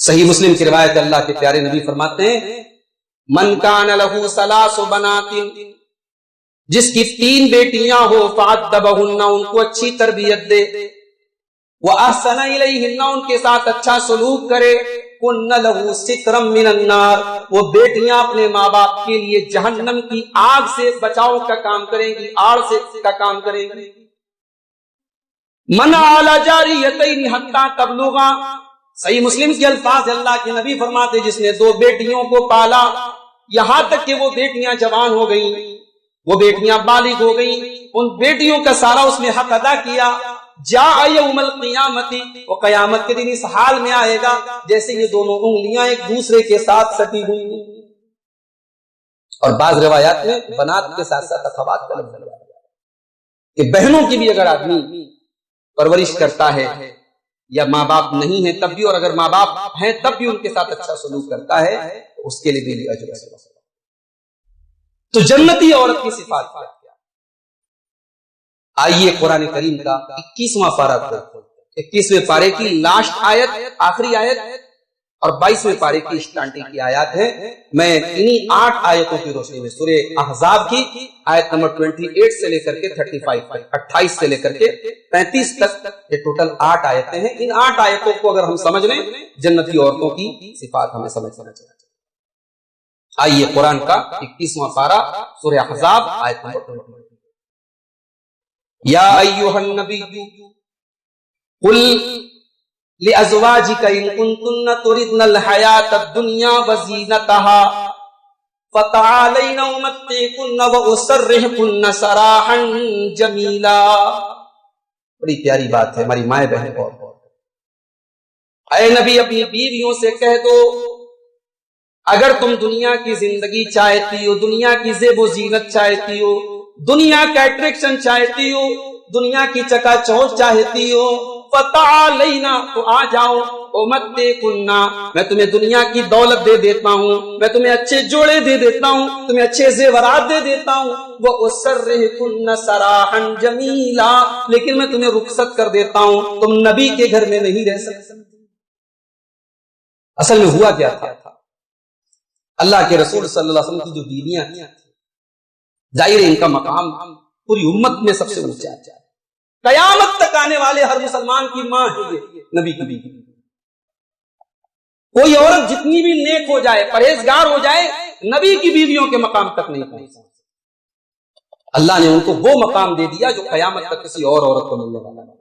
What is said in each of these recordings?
صحیح مسلم کی روایت اللہ کے پیارے نبی فرماتے ہیں من کان لہ ثلاث بنات، جس کی 3 بیٹیاں ہو فعدبہن، ان کو اچھی تربیت دے، وَأَحْسَنَ إِلَيْهِنَّ، ان کے ساتھ اچھا سلوک کرے، كُنَّ لَهُ سِتْرًا مِّنَ النَّارِ، وہ بیٹیاں اپنے ماں باپ کے لیے جہنم کی آگ سے بچاؤ کا کام کریں گی، آڑ سے کا کام کریں گی۔ مَنْ عَلَى جَارِيَتَيْنِ حَتَّى تَبْلُغَا، صحیح مسلم کے الفاظ اللہ کے نبی فرماتے جس نے 2 بیٹیوں کو پالا یہاں تک کہ وہ بیٹیاں جوان ہو گئیں، وہ بیٹیاں بالغ ہو گئیں، ان بیٹیوں کا سارا اس نے حق ادا کیا، جاء یوم القیامت، وہ قیامت کے دن اس حال میں آئے گا جیسے یہ دونوں انگلیاں ایک دوسرے کے ساتھ سٹی ہوئی ہیں۔ اور بعض روایات میں بنات کے ساتھ ساتھ اخوات کا لفظ ہے کہ بہنوں کی بھی اگر آدمی پرورش کرتا ہے یا ماں باپ نہیں ہیں تب بھی، اور اگر ماں باپ ہیں تب بھی ان کے ساتھ اچھا سلوک کرتا ہے تو اس کے لیے بھی اجر ہے۔ تو جنتی عورت کی صفات کیا؟ آئیے قرآن کریم کا 21واں پارہ، 21ویں پارے کی لاسٹ آیت، آخری آیت، اور 22ویں پارے کی اسٹارٹنگ کی آیات ہے۔ میں انہی 8 آیتوں کی روشنی میں سورہ احزاب کی آیت نمبر 28 سے لے کر کے 35، 28 سے لے کر کے 35 تک، یہ ٹوٹل 8 آیتیں ہیں۔ ان 8 آیتوں کو اگر ہم سمجھ لیں جنتی عورتوں کی صفات ہمیں سمجھنا چاہیے۔ آئیے قرآن کا 21واں پارہ سورہ احزاب آیت نمبر 28۔ یا ایھا النبی قل لأزواجک ان کنتن تردن الحیاۃ الدنیا وزینتہا فتعالین امتعکن واسرحکن سراحا جمیلا۔ بڑی پیاری بات ہے ہماری مائیں بہن کو، اے نبی اپنی بیویوں سے کہہ دو اگر تم دنیا کی زندگی چاہتی ہو، دنیا کی زیب و زینت چاہتی ہو، دنیا کا اٹریکشن چاہتی ہو، دنیا کی چکا چوند چاہتی ہو، فتعالینا، تو آ جاؤ، امتعکن، میں تمہیں دنیا کی دولت دے دیتا ہوں، میں تمہیں اچھے جوڑے دے دیتا ہوں، تمہیں اچھے زیورات دے دیتا ہوں، واسرحکن سراحا جمیلا، لیکن میں تمہیں رخصت کر دیتا ہوں، تم نبی کے گھر میں نہیں رہ سکتے۔ اصل میں ہوا کیا تھا؟ اللہ کے رسول صلی اللہ علیہ وسلم کی جو بیویاں تھیں، ظاہر ان کا مقام پوری امت میں سب سے اونچا ہے، قیامت تک آنے والے ہر مسلمان کی ماں ہے یہ نبی کی بیوی۔ کوئی عورت جتنی بھی نیک ہو جائے، پرہیزگار ہو جائے، نبی کی بیویوں کے مقام تک نہیں پہنچ سکتی۔ اللہ نے ان کو وہ مقام دے دیا جو قیامت تک کسی اور عورت کو ملنے والا نہیں،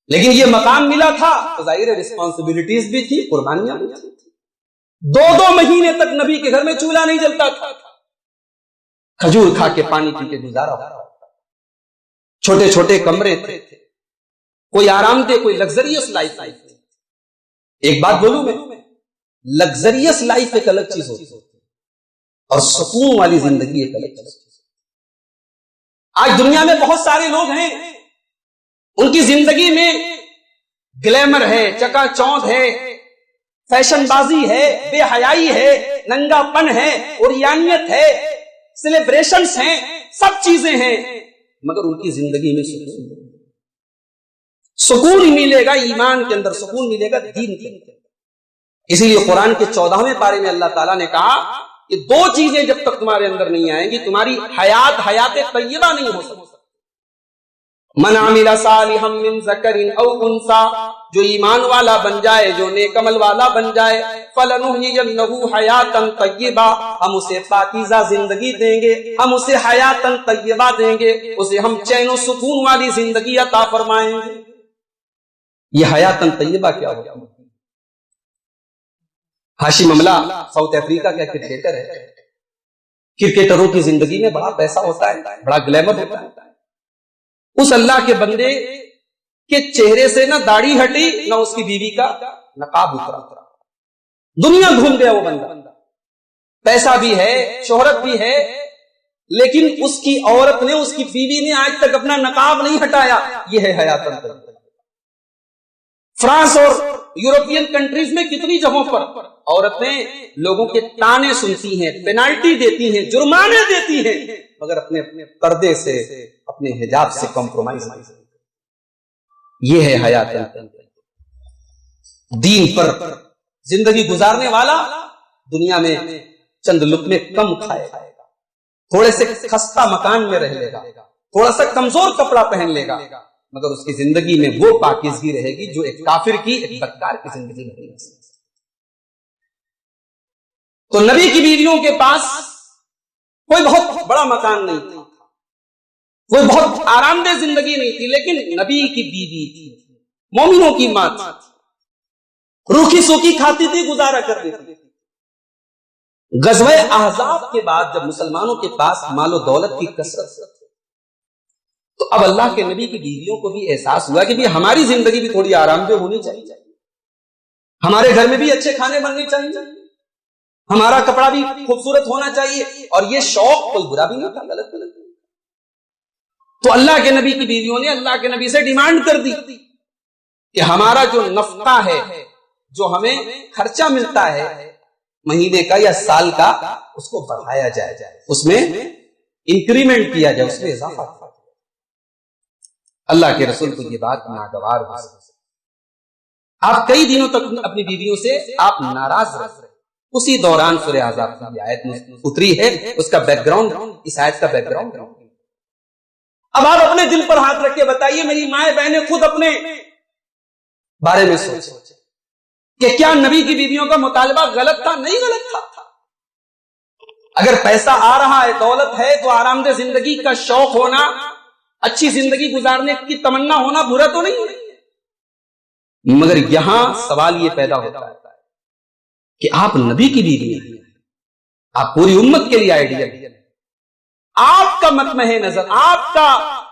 لیکن یہ مقام ملا تھا تو ظاہر رسپانسبلٹیز بھی تھی، قربانیاں بھی تھی۔ 2 مہینے تک نبی کے گھر میں چولہا نہیں جلتا تھا، کھجور کھا کے پانی پی کے گزارا ہوتا، چھوٹے چھوٹے کمرے تھے، کوئی آرام دہ، کوئی لگزریس لائف تھی۔ ایک بات بولوں میں، لگزریس لائف ایک الگ چیز ہوتی ہے اور سکون والی زندگی ایک الگ چیز ہوتی ہے۔ آج دنیا میں بہت سارے لوگ ہیں، ان کی زندگی میں گلیمر ہے، چکا چوند ہے، فیشن بازی ہے، بے حیائی ہے، ننگا پن ہے، اوریانیت ہے، سیلیبریشنز ہیں، سب چیزیں ہیں، مگر ان کی زندگی میں سکون ہی ملے گا، ایمان کے اندر سکون ملے گا، دین کے اندر۔ اسی لیے قرآن کے 14ویں پارے میں اللہ تعالیٰ نے کہا کہ 2 چیزیں جب تک تمہارے اندر نہیں آئیں گی تمہاری حیات طیبہ نہیں ہو سکتی۔ من عمل صالحا من ذکر او انثی، جو ایمان والا بن جائے، جو نیک عمل والا بن جائے، فلنحیینہ حیاتا طیبہ، ہم اسے پاکیزہ زندگی دیں گے، ہم اسے حیاتا طیبہ دیں گے، اسے ہم چین و سکون والی زندگی عطا فرمائیں گے۔ یہ حیاتا طیبہ کیا ہوگا؟ ہاشم املہ ساؤتھ افریقہ کا کرکٹر ہے، کرکٹروں کی زندگی میں بڑا پیسہ ہوتا ہے، بڑا گلیمر ہوتا ہے۔ اس اللہ کے بندے کے چہرے سے نہ داڑھی ہٹی نہ اس کی بیوی کا نقاب اترا، دنیا گھوم گیا وہ بندہ، پیسہ بھی ہے، شہرت بھی ہے، لیکن اس کی عورت نے، اس کی بیوی نے آج تک اپنا نقاب نہیں ہٹایا۔ یہ ہے حیات طیبہ۔ فرانس اور یورپین کنٹریز میں کتنی جگہوں پر عورتیں لوگوں کے طعنے سنتی ہیں، پینالٹی دیتی ہیں، جرمانے دیتی ہیں، مگر اپنے پردے سے، اپنے حجاب سے کمپرومائز نہیں۔ یہ ہے حیات طیبہ، دین پر زندگی گزارنے والا دنیا میں چند لقمے کم کھائے گا، تھوڑے سے خستہ مکان میں رہ لے گا، تھوڑا سا کمزور کپڑا پہن لے گا، مگر اس کی زندگی میں وہ پاکیزگی رہے گی جو ایک کافر کی، ایک بدکار کی زندگی میں نہیں ہے۔ تو نبی کی بیویوں کے پاس کوئی بہت بڑا مکان نہیں تھا، کوئی بہت آرام دہ زندگی نہیں تھی، لیکن نبی کی بیوی تھی، مومنوں کی ماں تھی، روکھی سوکھی کھاتی تھی، گزارا کرتی تھی۔ غزوہ احزاب کے بعد جب مسلمانوں کے پاس مال و دولت کی کثرت تو اب اللہ کے نبی کی بیویوں کو بھی احساس ہوا کہ بھی ہماری زندگی بھی تھوڑی آرام دہ ہونی چاہیے، ہمارے گھر میں بھی اچھے کھانے بننے چاہیے، ہمارا کپڑا بھی خوبصورت ہونا چاہیے، اور یہ شوق کوئی برا بھی نہیں تھا، غلط نہیں۔ تو اللہ کے نبی کی بیویوں نے اللہ کے نبی سے ڈیمانڈ کر دی کہ ہمارا جو نفقہ ہے، جو ہمیں خرچہ ملتا ہے مہینے کا یا سال کا، اس کو بڑھایا جائے، اس میں انکریمنٹ کیا جائے، اس میں اضافہ کیا۔ اللہ کے رسول کو یہ بات ناگوار ہوئی۔ آپ کئی دنوں تک اپنی بیویوں سے آپ ناراض رہے۔ اسی دوران سورہ احزاب کی آیت میں اتری ہے، اس کا بیک گراؤنڈ، اس آیت کا بیک گراؤنڈ۔ اب آپ اپنے دل پر ہاتھ رکھ کے بتائیے، میری مائیں بہنیں خود اپنے بارے میں سوچیں کہ کیا نبی کی بیویوں کا مطالبہ غلط تھا؟ نہیں غلط تھا۔ اگر پیسہ آ رہا ہے، دولت ہے، تو آرام دہ زندگی کا شوق ہونا، اچھی زندگی گزارنے کی تمنا ہونا برا تو نہیں ہے، مگر یہاں سوال یہ پیدا ہوتا ہے کہ آپ نبی کی بیوی ہیں، آپ پوری امت کے لیے آئیڈیل ہیں، آپ کا مطمع نظر، آپ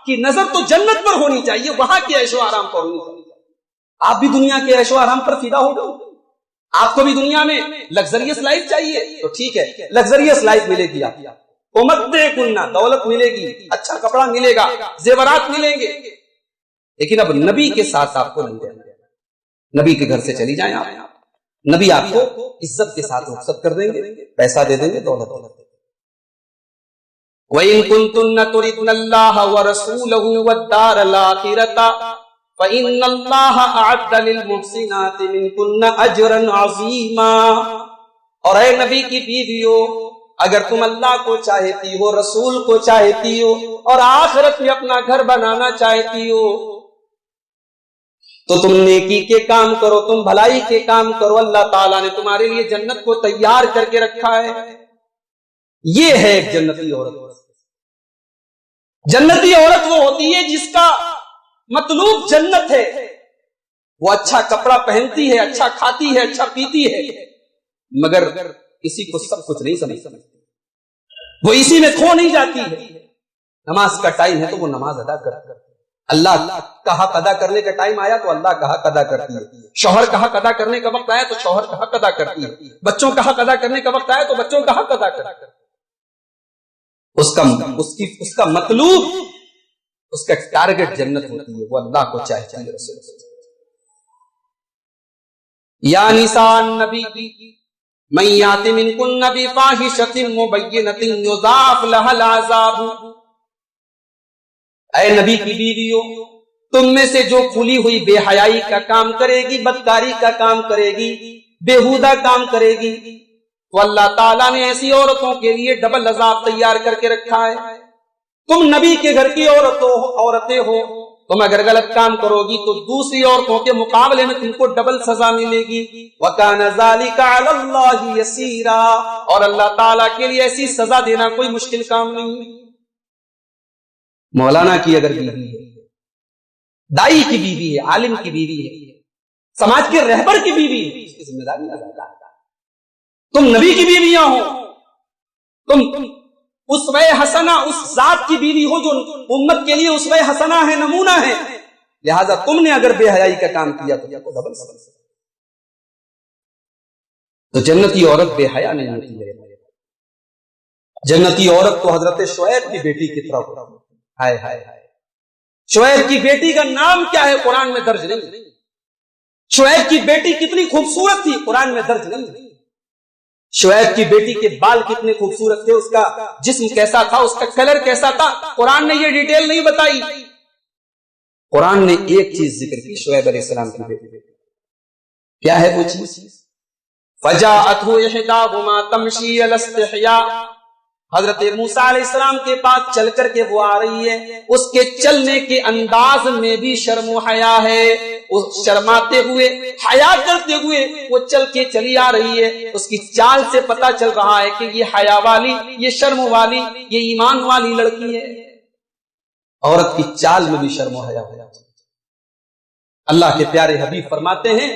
کی نظر تو جنت پر ہونی چاہیے، وہاں کے عیش و آرام پر ہونی چاہیے۔ آپ بھی دنیا کے عیش و آرام پر فدا ہو گئے، آپ کو بھی دنیا میں لگزریس لائف چاہیے، تو ٹھیک ہے، لگزریس لائف ملے گی، آپ کو مدے کننا دولت ملے گی، اچھا کپڑا ملے گا، زیورات ملیں گے، لیکن اب نبی کے ساتھ آپ کو نہیں رہنا۔ نبی کے گھر سے چلی جائیں آپ، نبی آپ کو عزت کے ساتھ رخصت کر دیں گے، پیسہ دے دیں گے، دولت دے دیں گے۔ وَإِن كُنتُنَّ تُرِدْنَ اللَّهَ وَرَسُولَهُ وَالدَّارَ الْآخِرَةَ فَإِنَّ اللَّهَ أَعَدَّ لِلْمُحْسِنَاتِ مِنكُنَّ أَجْرًا عَظِيمًا۔ اور اے نبی کی بیویوں، اگر تم اللہ کو چاہتی ہو، رسول کو چاہتی ہو، اور آخرت میں اپنا گھر بنانا چاہتی ہو، تو تم نیکی کے کام کرو، تم بھلائی کے کام کرو، اللہ تعالیٰ نے تمہارے لیے جنت کو تیار کر کے رکھا ہے۔ یہ ہے ایک جنتی عورت۔ جنتی عورت وہ ہوتی ہے جس کا مطلوب جنت ہے، وہ اچھا کپڑا پہنتی ہے، اچھا کھاتی ہے، اچھا پیتی ہے، مگر کسی کو سب کچھ نہیں سمجھتی، وہ اسی میں کھو نہیں جاتی ہے۔ نماز کا ٹائم ہے تو وہ نماز ادا کرتی ہے، اللہ کا حق ادا کرنے کا ٹائم آیا تو اللہ کا حق ادا کرتی ہے، شوہر کا حق ادا کرنے کا وقت آیا تو شوہر کا حق ادا کرتی ہے، بچوں کا حق ادا کرنے کا وقت آیا تو بچوں کا حق ادا کرتی ہے۔ اس کا مطلوب، اس کا ٹارگٹ جنت ہوتی ہے، وہ اللہ کو چاہتی ہے، رسول یا نساء النبی من یات منکن بفاحشۃ مبینۃ یضاعف لها العذاب۔ اے نبی کی بیویوں، تم میں سے جو کھلی ہوئی بے حیائی کا کام کرے گی، بدکاری کا کام کرے گی، بےہودہ کام کرے گی، تو اللہ تعالیٰ نے ایسی عورتوں کے لیے ڈبل عذاب تیار کر کے رکھا ہے۔ تم نبی کے گھر کی عورتیں ہو، تم اگر غلط کام کرو گی تو دوسری عورتوں کے مقابلے میں تم کو ڈبل سزا ملے گی۔ وَكَانَ ذَلِكَ عَلَى اللَّهِ يَسِيرًا، اور اللہ تعالیٰ کے لیے ایسی سزا دینا کوئی مشکل کام نہیں۔ مولانا کی اگر بیوی ہے، دائی کی بیوی ہے، عالم کی بیوی ہے، سماج کے رہبر کی بیوی ہے، اس کی ذمہ داری ادا۔ تم نبی کی بیویاں ہو، تم اسوہ حسنہ اس ذات کی بیوی ہو جو امت کے لیے اسوہ حسنہ ہے، نمونہ ہے، لہذا تم نے اگر بے حیائی کا کام کیا تو ڈبل سزا۔ تو جنتی عورت بے حیا نہیں ہوتی ہے، جنتی عورت تو حضرت شعیب کی بیٹی کی طرح ہوتی ہے۔ ہائے ہائے ہائے، شعیب کی بیٹی کا نام کیا ہے قرآن میں درج نہیں، شعیب کی بیٹی کتنی خوبصورت تھی قرآن میں درج نہیں، شعیب کی بیٹی کے بال کتنے خوبصورت تھے، اس کا جسم کیسا تھا، اس کا کلر کیسا تھا، قرآن نے یہ ڈیٹیل نہیں بتائی۔ قرآن نے ایک چیز ذکر کی، شعیب علیہ السلام کی بیٹی، کیا ہے وہ چیز؟ فجاءته احداهما تمشي على استحياء، حضرت موسیٰ علیہ السلام کے پاس چل کر کے وہ آ رہی ہے، اس کے چلنے کے انداز میں بھی شرم و حیا ہے، اس شرماتے ہوئے حیا کرتے ہوئے وہ چل کے چلی آ رہی ہے، اس کی چال سے پتہ چل رہا ہے کہ یہ حیا والی، یہ شرم والی، یہ ایمان والی لڑکی ہے۔ عورت کی چال میں بھی شرم و حیا ہے۔ اللہ کے پیارے حبیب فرماتے ہیں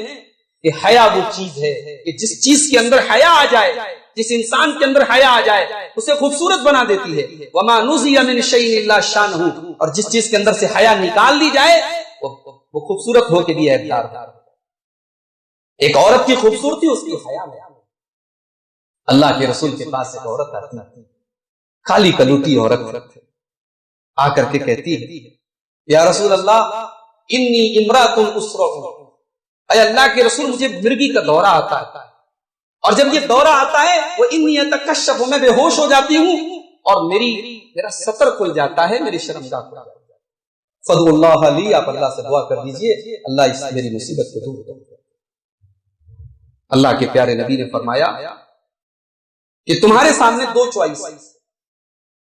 کہ حیا وہ چیز ہے کہ جس چیز کے اندر حیا آ جائے، جس انسان کے اندر حیا آ جائے اسے خوبصورت بنا دیتی ہے۔ وما نزی من شیء الا شانہ، اور جس چیز کے اندر سے حیا نکال دی جائے وہ خوبصورت ہو کے بھی عیبدار ہے۔ ایک عورت کی خوبصورتی اس کی حیا میں۔ اللہ کے رسول کے پاس ایک عورت آتی ہے، خالی کلوٹی عورت آ کر کے کہتی ہے یا رسول اللہ انی امرأۃ اسرع، اے اللہ کے رسول مجھے مرگی کا دورہ آتا ہے، اور جب یہ دورہ آتا ہے وہ انی اتکشف، میں بے ہوش ہو جاتی ہوں اور میرا سطر کھل جاتا ہے، میری شرمگاہ کھل جاتی ہے۔ فضل اللہ علی، آپ اللہ سے دعا کر دیجئے اللہ اس میری مصیبت کو دور کر۔ اللہ کے پیارے نبی نے فرمایا کہ تمہارے سامنے دو چوائس،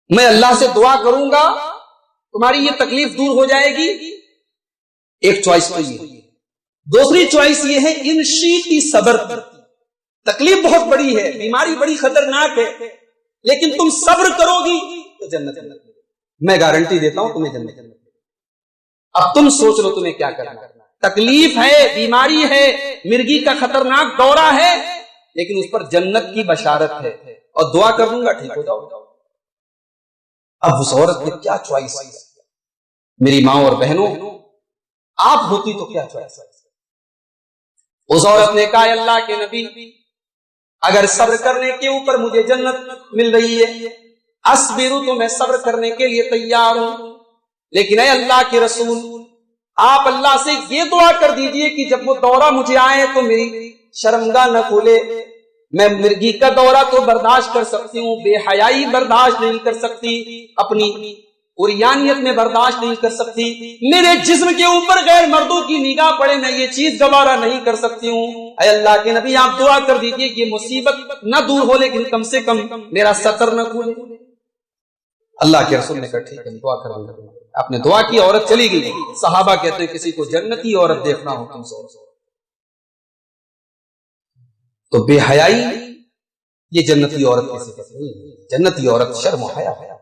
میں اللہ سے دعا کروں گا تمہاری یہ تکلیف دور ہو جائے گی، ایک چوائس تو یہ، دوسری چوائس یہ ہے ان شیتی صبر، تکلیف بہت بڑی ہے، بیماری بڑی خطرناک ہے، لیکن تم صبر کرو گی تو جنت، میں گارنٹی دیتا ہوں تمہیں جنت۔ اب تم سوچ لو تمہیں کیا کرنا، تکلیف ہے، بیماری ہے، مرگی کا خطرناک دورہ ہے، لیکن اس پر جنت کی بشارت ہے اور دعا کر دوں گا ٹھیک ہو جاؤ۔ اب اس عورت نے کیا چوائس کی؟ میری ماں اور بہنوں آپ ہوتی تو کیا چوائس؟ اس عورت نے کہا اللہ کے نبی اگر صبر کرنے کے اوپر مجھے جنت مل رہی ہے، اصبر تو میں صبر کرنے کے لیے تیار ہوں، لیکن اے اللہ کے رسول آپ اللہ سے یہ دعا کر دیجئے کہ جب وہ دورہ مجھے آئے تو میری شرمگاہ نہ کھولے، میں مرگی کا دورہ تو برداشت کر سکتی ہوں، بے حیائی برداشت نہیں کر سکتی، اپنی عریانیت میں برداشت نہیں کر سکتی، میرے جسم کے اوپر غیر مردوں کی نگاہ پڑے میں یہ چیز گوارا نہیں کر سکتی ہوں، اے اللہ کے نبی آپ دعا کر دیجئے کہ یہ مصیبت نہ دور ہو لیکن کم سے کم میرا سطر نہ کھولے۔ اللہ کے رسول نے کہا ٹھیک ہے دعا کر دیں۔ آپ نے دعا کی، عورت چلی گئی۔ صحابہ کہتے ہیں کسی کو جنتی عورت دیکھنا ہو تم سے تو بے حیائی یہ جنتی عورت کی صفت نہیں ہے، جنتی عورت شرم و حیا ہے۔